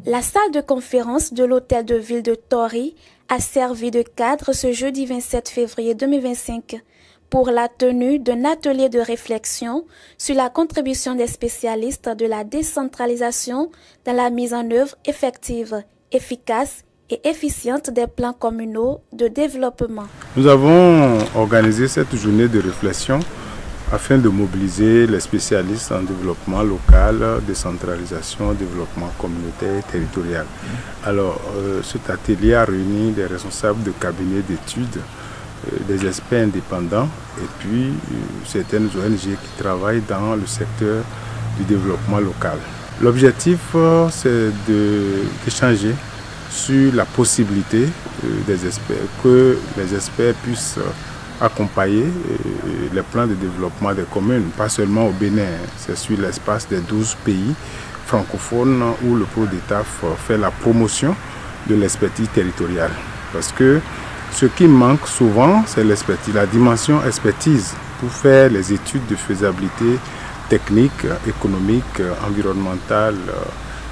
La salle de conférence de l'hôtel de ville de Tori a servi de cadre ce jeudi 27 février 2025 pour la tenue d'un atelier de réflexion sur la contribution des spécialistes de la décentralisation dans la mise en œuvre effective, efficace et efficiente des plans communaux de développement. Nous avons organisé cette journée de réflexion afin de mobiliser les spécialistes en développement local, décentralisation, développement communautaire et territorial. Alors, cet atelier a réuni des responsables de cabinets d'études, des experts indépendants et puis certaines ONG qui travaillent dans le secteur du développement local. L'objectif, c'est d'échanger sur la possibilité que les experts puissent accompagner les plans de développement des communes, pas seulement au Bénin, c'est sur l'espace des 12 pays francophones où le PRODETAF fait la promotion de l'expertise territoriale. Parce que ce qui manque souvent, c'est l'expertise, la dimension expertise pour faire les études de faisabilité technique, économique, environnementale,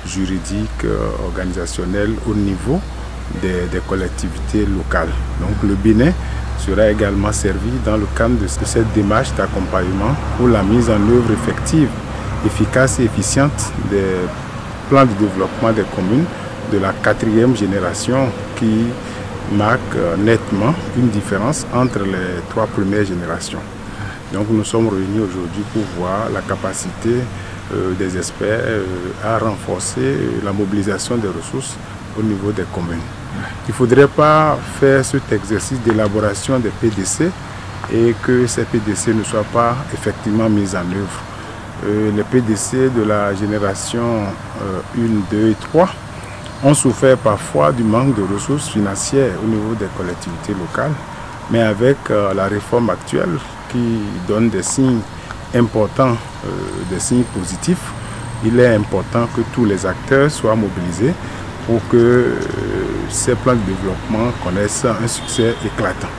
juridique, organisationnelle au niveau des collectivités locales. Donc le Bénin sera également servi dans le cadre de cette démarche d'accompagnement pour la mise en œuvre effective, efficace et efficiente des plans de développement des communes de la 4e génération qui marque nettement une différence entre les 3 premières générations. Donc nous sommes réunis aujourd'hui pour voir la capacité des experts à renforcer la mobilisation des ressources au niveau des communes. Il ne faudrait pas faire cet exercice d'élaboration des PDC et que ces PDC ne soient pas effectivement mis en œuvre. Les PDC de la génération 1, 2 et 3 ont souffert parfois du manque de ressources financières au niveau des collectivités locales, mais avec la réforme actuelle qui donne des signes importants, des signes positifs, il est important que tous les acteurs soient mobilisés pour que ces plans de développement connaissent un succès éclatant.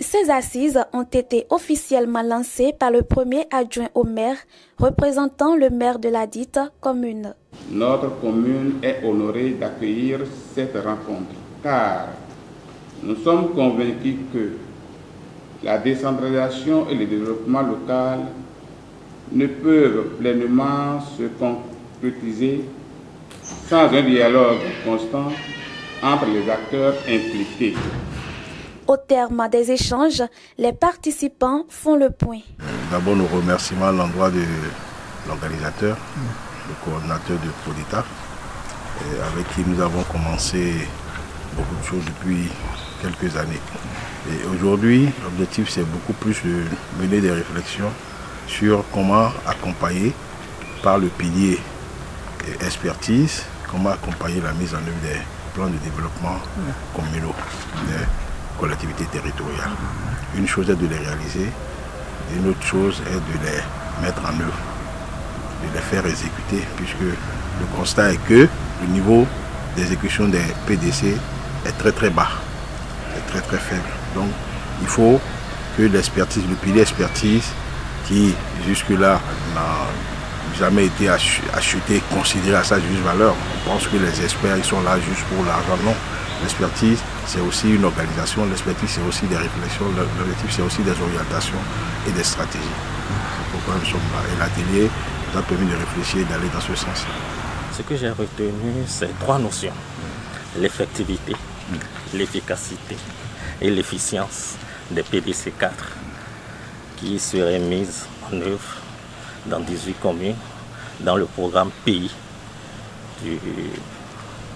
Ces assises ont été officiellement lancées par le premier adjoint au maire, représentant le maire de la dite commune. Notre commune est honorée d'accueillir cette rencontre, car nous sommes convaincus que la décentralisation et le développement local ne peuvent pleinement se concrétiser sans un dialogue constant entre les acteurs impliqués. Au terme des échanges, les participants font le point. D'abord, nos remerciements à l'endroit de l'organisateur, le coordinateur de PRODETAF, avec qui nous avons commencé beaucoup de choses depuis quelques années. Et aujourd'hui, l'objectif, c'est beaucoup plus de mener des réflexions sur comment accompagner par le pilier expertise, comment accompagner la mise en œuvre des plans de développement communaux des collectivités territoriales. Une chose est de les réaliser, une autre chose est de les mettre en œuvre, de les faire exécuter, puisque le constat est que le niveau d'exécution des PDC est très très bas, est très très faible. Donc il faut que l'expertise, le pilier expertise qui jusque-là n'a jamais été acheté, considéré à sa juste valeur. On pense que les experts ils sont là juste pour l'argent. Non, l'expertise c'est aussi une organisation, l'expertise c'est aussi des réflexions, l'objectif c'est aussi des orientations et des stratégies. C'est pourquoi nous sommes là. Et l'atelier nous a permis de réfléchir et d'aller dans ce sens-là. Ce que j'ai retenu, c'est 3 notions. L'effectivité, l'efficacité et l'efficience des PDC 4 qui seraient mises en œuvre dans 18 communes dans le programme pays du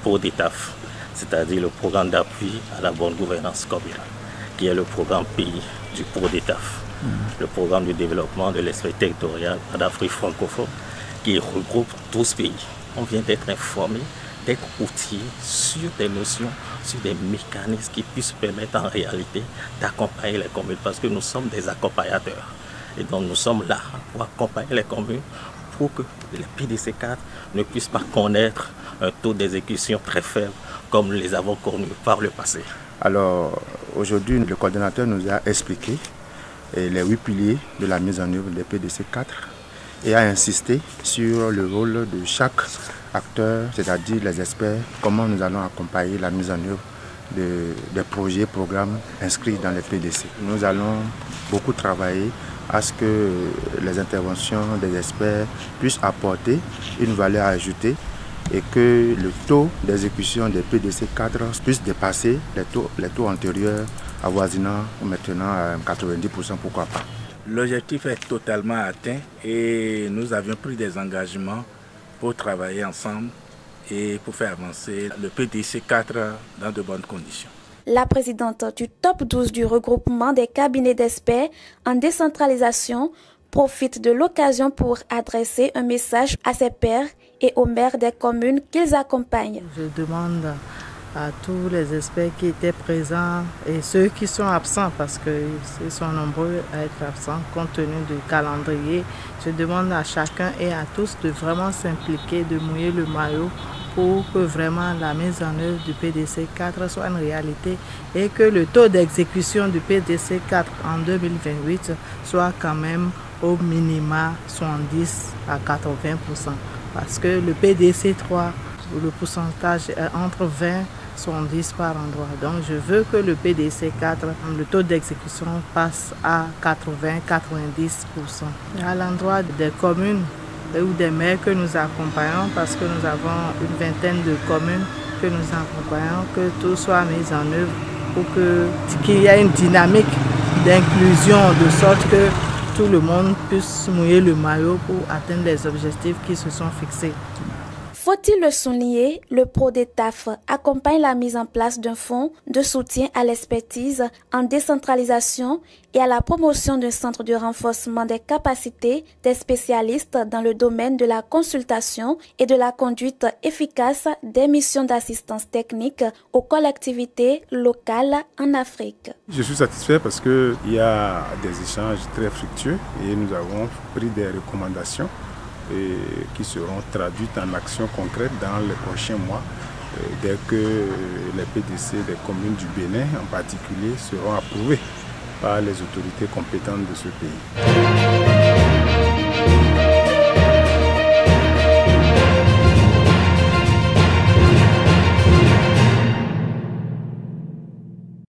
PRODETAF, c'est-à-dire le programme d'appui à la bonne gouvernance communale, qui est le programme pays du PRODETAF, le programme de développement de l'espace territorial en Afrique francophone, qui regroupe 12 pays. On vient d'être informé, d'être outillé sur des notions, sur des mécanismes qui puissent permettre en réalité d'accompagner les communes, parce que nous sommes des accompagnateurs. Et donc nous sommes là pour accompagner les communes pour que les PDC4 ne puissent pas connaître un taux d'exécution très faible comme nous les avons connus par le passé. Alors aujourd'hui, le coordonnateur nous a expliqué les 8 piliers de la mise en œuvre des PDC4 et a insisté sur le rôle de chaque acteur, c'est-à-dire les experts, comment nous allons accompagner la mise en œuvre des projets, programmes inscrits dans les PDC. Nous allons beaucoup travailler à ce que les interventions des experts puissent apporter une valeur ajoutée et que le taux d'exécution des PDC 4 puisse dépasser les taux antérieurs, avoisinant maintenant à 90%, pourquoi pas. L'objectif est totalement atteint et nous avions pris des engagements pour travailler ensemble et pour faire avancer le PDC 4 dans de bonnes conditions. La présidente du top 12 du regroupement des cabinets d'experts en décentralisation profite de l'occasion pour adresser un message à ses pairs et aux maires des communes qu'ils accompagnent. Je demande à tous les experts qui étaient présents et ceux qui sont absents, parce qu'ils sont nombreux à être absents compte tenu du calendrier. Je demande à chacun et à tous de vraiment s'impliquer, de mouiller le maillot pour que vraiment la mise en œuvre du PDC 4 soit une réalité et que le taux d'exécution du PDC 4 en 2028 soit quand même au minima 70 à 80%. Parce que le PDC 3, le pourcentage est entre 20 et 70 par endroit. Donc je veux que le PDC 4, le taux d'exécution passe à 80-90%. À l'endroit des communes ou des maires que nous accompagnons, parce que nous avons une vingtaine de communes que nous accompagnons, que tout soit mis en œuvre pour qu'il y ait une dynamique d'inclusion de sorte que tout le monde puisse mouiller le maillot pour atteindre les objectifs qui se sont fixés. Faut-il le souligner, le PRODETAF accompagne la mise en place d'un fonds de soutien à l'expertise en décentralisation et à la promotion d'un centre de renforcement des capacités des spécialistes dans le domaine de la consultation et de la conduite efficace des missions d'assistance technique aux collectivités locales en Afrique. Je suis satisfait parce qu'il y a des échanges très fructueux et nous avons pris des recommandations qui seront traduites en actions concrètes dans les prochains mois, dès que les PDC des communes du Bénin en particulier seront approuvés par les autorités compétentes de ce pays.